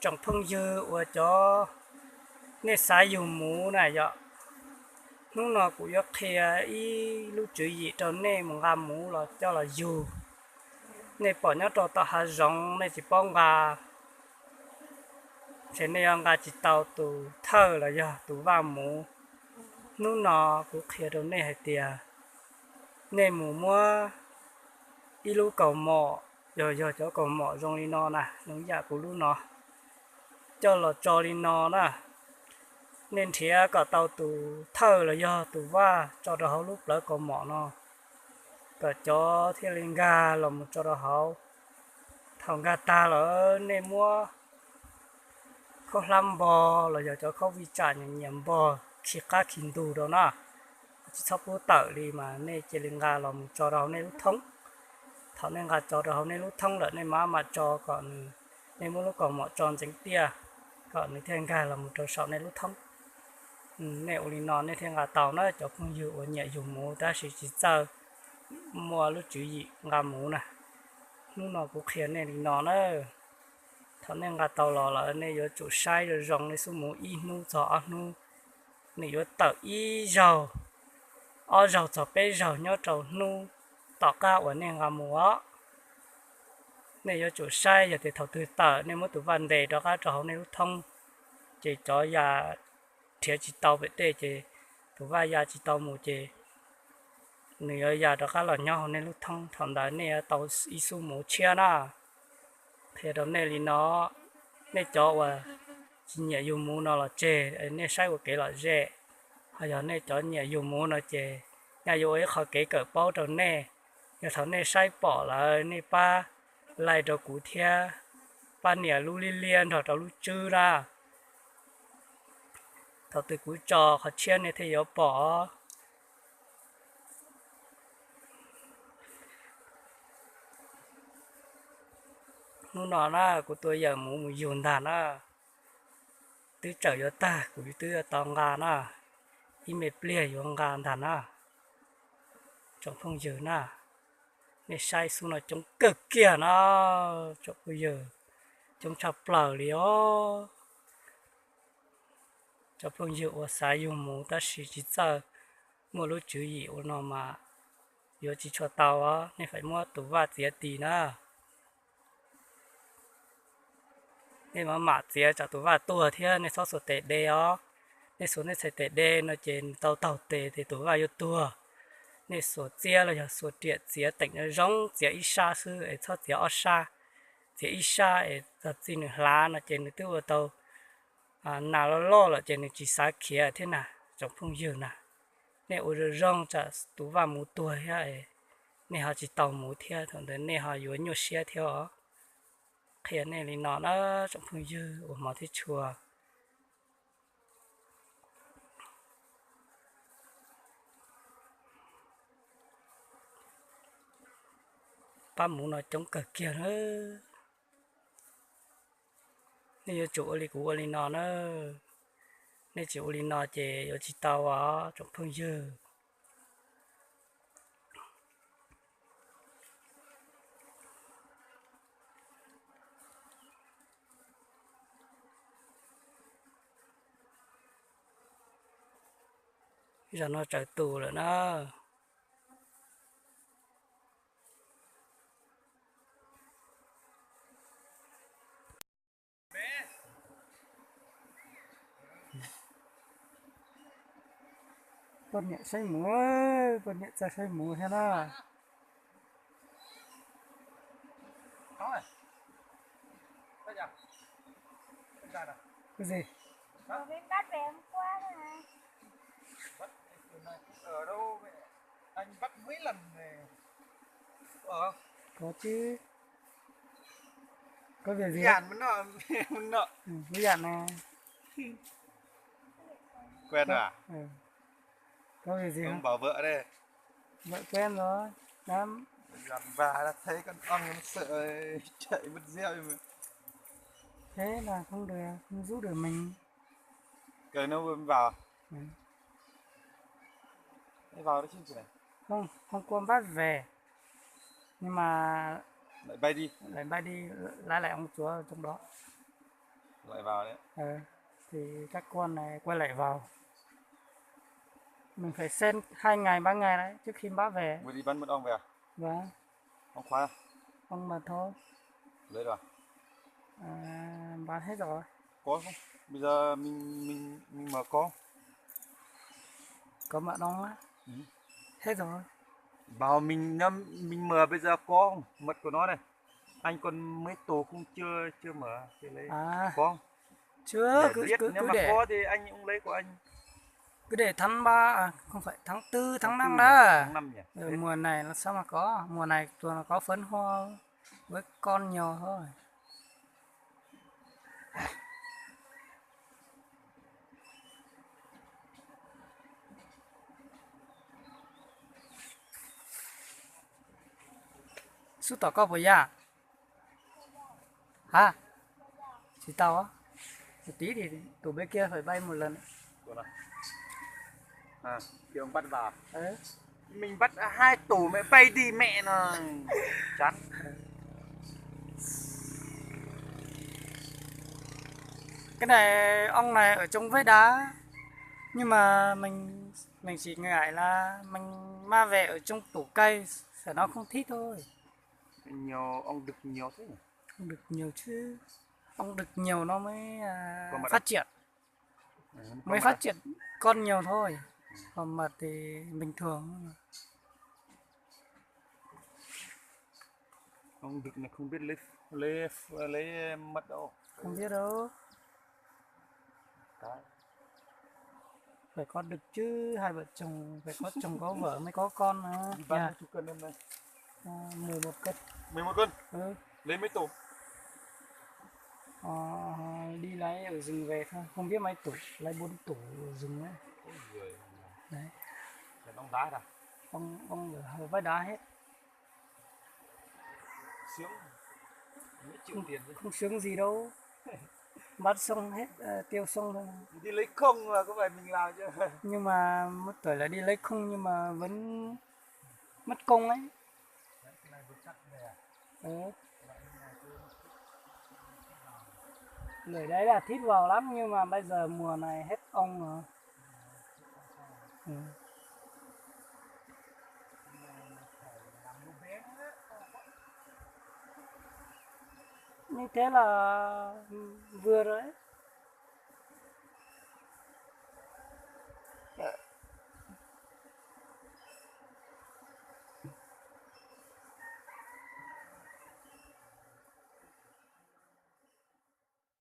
trồng phong dư và cho nên xài dùng mũ này vậy lúc nào cũng có kia ý lúc chữ gì cho nên một gam mũ là cho là dù nên bỏ nhớ cho tao hà rong nên chỉ bông gà thế nên ông gà chỉ tàu tụ thơ là giờ tụ vào mũ lúc nào cũng kia cho nên hay tiền nên mũ mua ý lúc cầu mỏ giờ cho cầu mỏ rong đi nó nè nó giả của lúc nó cho là cho đi nó nè nên thì cả tàu tụ thơ là do tụ va cho đó hậu lúc lỡ cầu mỏ nó cả cho thiên linh ga là một cho đó hậu thằng gà ta là nên mua không làm bò là giờ cho không vi trả những nhầm bò khi cá kinh đủ đó nè chỉ sắp bố tợ đi mà nên chỉ linh ga là một cho đó nên lúc thông thằng nên gà cho đó nên lúc thông là nên mà cho còn nên mua lúc còn mỏ tròn tránh tia còn nên thiên ga là một trò sọ nên lúc thông nếu đi nón nên thiên gà tàu nó cho không dụ ở nhẹ dùng mũ ta chỉ chờ mua lúc chữ gì gà mũ nè lúc nào cũng khiến nên đi nón đó thằng nên gà tàu lò là nên có chủ sai rồi rong nên số mũ y nu gió nu nên có tàu y dầu ở dầu cho bé dầu nhớ dầu nu tỏ cao ở nên gà mũ á nên có chủ sai giờ thì thầu từ tờ nên mới tụ vấn đề đó các trò nên lúc thông chỉ cho nhà thiệt chỉ tàu về tê chỉ tụ vai nhà chỉ tàu mù chỉ người ở nhà đó các là nhau nên lúc thông thằng đó nên tàu isu mù chia na thì đó nên nó nên cho và chỉ nhẹ dùng mù nó là chè nên sai của cái là dễ hay là nên cho nhẹ dùng mù nó chè nhà dùng ấy họ cái cỡ bao đầu nè nhà thằng nên sai bỏ là nên ba lại đồ cũ thia ba nhẹ lu liên rồi đó lu chư ra thằng từ cũ trò họ chia này thì có bỏ nó nói của tôi giờ muốn dùng đàn á tứ trở cho ta của tứ tòng gà á đi mệt bia dùng gà đàn á trong phong giờ nè nên sai xuống là trong cực kia nó trong bây giờ trong chập lở lió trong phong giờ ở sai dùng mũ ta chỉ giờ mua lúc chữ gì ở nó mà giờ chỉ cho tàu á nên phải mua tủ vạt gì tí nữa nên mà mạ chia cho tụi vào tua thế nên số số tệ đê ó nên số nên sẽ tệ đê nó trên tàu tệ thì tụi vào vô tua nên số chia là số tiền chia tỉnh nó giống chia ít xa sư ấy số chia ở xa chia ít xa ấy thật xin lá nó trên cái tiêu tàu nào nó lo là trên chỉ xa kia thế nào trong phong dừa nè nên ở rong cho tụi vào một tuổi ấy nên họ chỉ tàu một theo thằng đấy nên họ vô nhiều xe theo khi này thì nó trong phương dư của mọi thứ chùa ba muốn nó chống cờ kia nữa nên chủ li của li nó nữa nên chủ li nó chỉ ở chỉ tàu ở trong phương dư giờ nó trở tù rồi nó con nhẹ say múa con nhẹ ra say múa thế đó cái gì bên bắt về hôm qua thôi hả? Ở đâu vậy? Anh bắt mấy lần này. Ở có chứ có việc gì dàn mới nợ mình nợ. cái dàn này Quen à? có việc gì Ông không bảo vợ đây. vợ quen rồi lắm Dàn bà đã thấy con ong nó sợ chạy mất gieo mà. thế là không được không giúp được mình Cười nó vừa vào. ừ. Nó vào đấy chứ này. không hôm qua bắt về nhưng mà Lại bay đi. lại bay đi lái lại ông chúa ở trong đó lại vào đấy. Thì các con này quay lại vào. Mình phải xem 2 ngày 3 ngày đấy trước khi bác về. Vừa đi bắn mật ong về à? Vâng, Ong khoai à? ông mà thôi. Lấy rồi. Bán hết rồi. Có không? Bây giờ mình mở có. Có mật ong á. Ừ. Hết rồi. Bảo mình mở bây giờ có không? Mật của nó này. Anh còn mấy tổ không chưa mở thì lấy. À, Có không? chưa, Để cứ biết cứ nếu cứ mà để có thì anh cũng lấy của anh. cứ để tháng 3 không phải tháng 4 tháng 5 4 đó. tháng 5 nhỉ? Mùa này nó sao mà có, mùa này toàn là có phấn hoa với con nhiều thôi. Sú tỏ có bây giờ hả? Chỉ tao á, một tí thì tụi bên kia phải bay một lần. Của nào? À, thì ông bắt vào. Ừ. Mình bắt 2 tổ mẹ bay đi mẹ nó chán. Cái này ong này ở trong vách đá, nhưng mà mình chỉ ngại là mình mang về ở trong tủ cây sẽ nó không thích thôi. Nhiều ong đực nhiều thế nhỉ? Không được nhiều chứ, ong đực nhiều nó mới Con mật phát triển, con mới mật phát triển con nhiều thôi, còn mật thì bình thường. ong đực này không biết lấy mật đâu. Không biết đâu, Đấy. phải có đực chứ, hai vợ chồng phải có chồng có vợ mới có con nữa. Đi bán chục cân hôm nay. 11 cân. 11 cân. Ừ. Lấy mấy tổ? Ờ, đi lấy ở rừng về thôi, không biết mấy tủ, lấy 4 tủ ở rừng ấy. Ôi giời. Đấy, Cái ong đá à? ông ở hầu vách đá hết. Sướng. Mấy triệu tiền chứ. Không sướng gì đâu, bắt xong hết, tiêu xong thôi. Đi lấy không là có phải mình làm chứ. Nhưng mà mất tuổi là đi lấy không nhưng mà vẫn mất công ấy. Đấy, cái này vừa chắc về à? Ừ. Lưỡi đấy là thít vào lắm, nhưng mà bây giờ mùa này hết ong rồi. Ừ. Như thế là vừa rồi đấy.